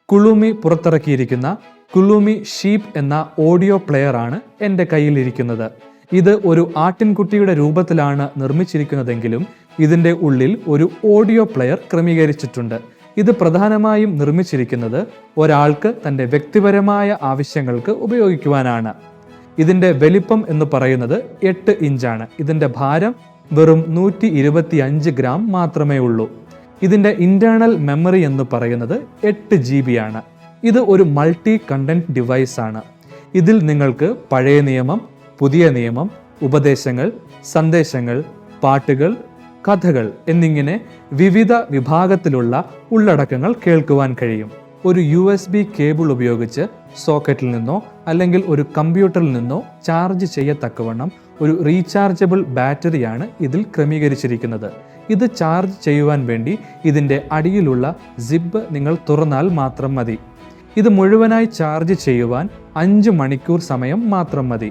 കുളൂമി പുറത്തിറക്കിയിരിക്കുന്ന കുളൂമി sheep എന്ന audio player ആണ് എൻ്റെ കയ്യിലിരിക്കുന്നത്. ഇത് ഒരു ആട്ടിൻകുട്ടിയുടെ രൂപത്തിലാണ് നിർമ്മിച്ചിരിക്കുന്നതെങ്കിലും ഇതിൻ്റെ ഉള്ളിൽ ഒരു ഓഡിയോ പ്ലെയർ ക്രമീകരിച്ചിട്ടുണ്ട്. ഇത് പ്രധാനമായും നിർമ്മിച്ചിരിക്കുന്നത് ഒരാൾക്ക് തൻ്റെ വ്യക്തിപരമായ ആവശ്യങ്ങൾക്ക് ഉപയോഗിക്കുവാനാണ്. ഇതിൻ്റെ വലിപ്പം എന്ന് പറയുന്നത് 8 ഇഞ്ചാണ്. ഇതിൻ്റെ ഭാരം വെറും 125 ഗ്രാം മാത്രമേ ഉള്ളൂ. ഇതിൻ്റെ ഇന്റേണൽ മെമ്മറി എന്ന് പറയുന്നത് 8 GB ആണ്. ഇത് ഒരു മൾട്ടി കണ്ടന്റ് ഡിവൈസ് ആണ്. ഇതിൽ നിങ്ങൾക്ക് പഴയ നിയമം, പുതിയ നിയമം, ഉപദേശങ്ങൾ, സന്ദേശങ്ങൾ, പാട്ടുകൾ, കഥകൾ എന്നിങ്ങനെ വിവിധ വിഭാഗത്തിലുള്ള ഉള്ളടക്കങ്ങൾ കേൾക്കുവാൻ കഴിയും. ഒരു USB കേബിൾ ഉപയോഗിച്ച് സോക്കറ്റിൽ നിന്നോ അല്ലെങ്കിൽ ഒരു കമ്പ്യൂട്ടറിൽ നിന്നോ ചാർജ് ചെയ്യത്തക്കവണ്ണം ഒരു റീചാർജബിൾ ബാറ്ററിയാണ് ഇതിൽ ക്രമീകരിച്ചിരിക്കുന്നത്. ഇത് ചാർജ് ചെയ്യുവാൻ വേണ്ടി ഇതിൻ്റെ അടിയിലുള്ള സിബ് നിങ്ങൾ തുറന്നാൽ മാത്രം മതി. ഇത് മുഴുവനായി ചാർജ് ചെയ്യുവാൻ 5 മണിക്കൂർ സമയം മാത്രം മതി.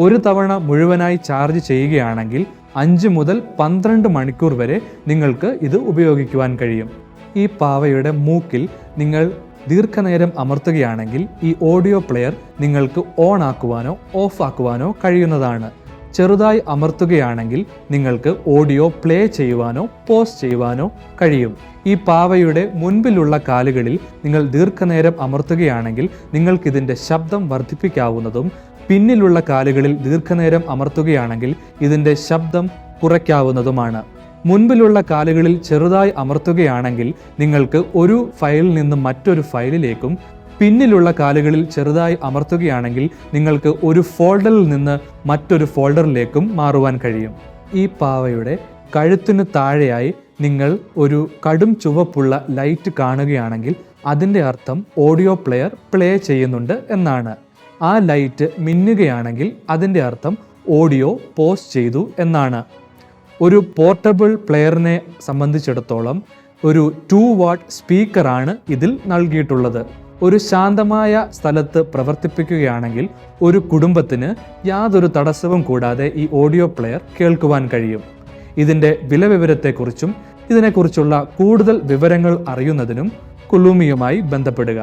ഒരു തവണ മുഴുവനായി ചാർജ് ചെയ്യുകയാണെങ്കിൽ 5 മുതൽ 12 മണിക്കൂർ വരെ നിങ്ങൾക്ക് ഇത് ഉപയോഗിക്കുവാൻ കഴിയും. ഈ പാവയുടെ മൂക്കിൽ നിങ്ങൾ ദീർഘനേരം അമർത്തുകയാണെങ്കിൽ ഈ ഓഡിയോ പ്ലെയർ നിങ്ങൾക്ക് ഓൺ ആക്കുവാനോ ഓഫ് ആക്കുവാനോ കഴിയുന്നതാണ്. ചെറുതായി അമർത്തുകയാണെങ്കിൽ നിങ്ങൾക്ക് ഓഡിയോ പ്ലേ ചെയ്യുവാനോ പോസ് ചെയ്യുവാനോ കഴിയും. ഈ പാവയുടെ മുൻപിലുള്ള കാലുകളിൽ നിങ്ങൾ ദീർഘനേരം അമർത്തുകയാണെങ്കിൽ നിങ്ങൾക്കിതിൻ്റെ ശബ്ദം വർദ്ധിപ്പിക്കാവുന്നതും പിന്നിലുള്ള കാലുകളിൽ ദീർഘനേരം അമർത്തുകയാണെങ്കിൽ ഇതിൻ്റെ ശബ്ദം കുറയ്ക്കാവുന്നതുമാണ്. മുൻപിലുള്ള കാലുകളിൽ ചെറുതായി അമർത്തുകയാണെങ്കിൽ നിങ്ങൾക്ക് ഒരു ഫയലിൽ നിന്ന് മറ്റൊരു ഫയലിലേക്കും പിന്നിലുള്ള കാലുകളിൽ ചെറുതായി അമർത്തുകയാണെങ്കിൽ നിങ്ങൾക്ക് ഒരു ഫോൾഡറിൽ നിന്ന് മറ്റൊരു ഫോൾഡറിലേക്കും മാറുവാൻ കഴിയും. ഈ പാവയുടെ കഴുത്തിനു താഴെയായി നിങ്ങൾ ഒരു കടും ചുവപ്പുള്ള ലൈറ്റ് കാണുകയാണെങ്കിൽ അതിൻ്റെ അർത്ഥം ഓഡിയോ പ്ലെയർ പ്ലേ ചെയ്യുന്നുണ്ട് എന്നാണ്. ആ ലൈറ്റ് മിന്നുകയാണെങ്കിൽ അതിൻ്റെ അർത്ഥം ഓഡിയോ പോസ് ചെയ്തു എന്നാണ്. ഒരു പോർട്ടബിൾ പ്ലെയറിനെ സംബന്ധിച്ചിടത്തോളം ഒരു 2 വാട്ട് സ്പീക്കറാണ് ഇതിൽ നൽകിയിട്ടുള്ളത്. ഒരു ശാന്തമായ സ്ഥലത്ത് പ്രവർത്തിപ്പിക്കുകയാണെങ്കിൽ ഒരു കുടുംബത്തിന് യാതൊരു തടസ്സവും കൂടാതെ ഈ ഓഡിയോ പ്ലെയർ കേൾക്കുവാൻ കഴിയും. ഇതിൻ്റെ വിലവിവരത്തെക്കുറിച്ചും ഇതിനെക്കുറിച്ചുള്ള കൂടുതൽ വിവരങ്ങൾ അറിയുന്നതിനും കുളൂമിയുമായി ബന്ധപ്പെടുക.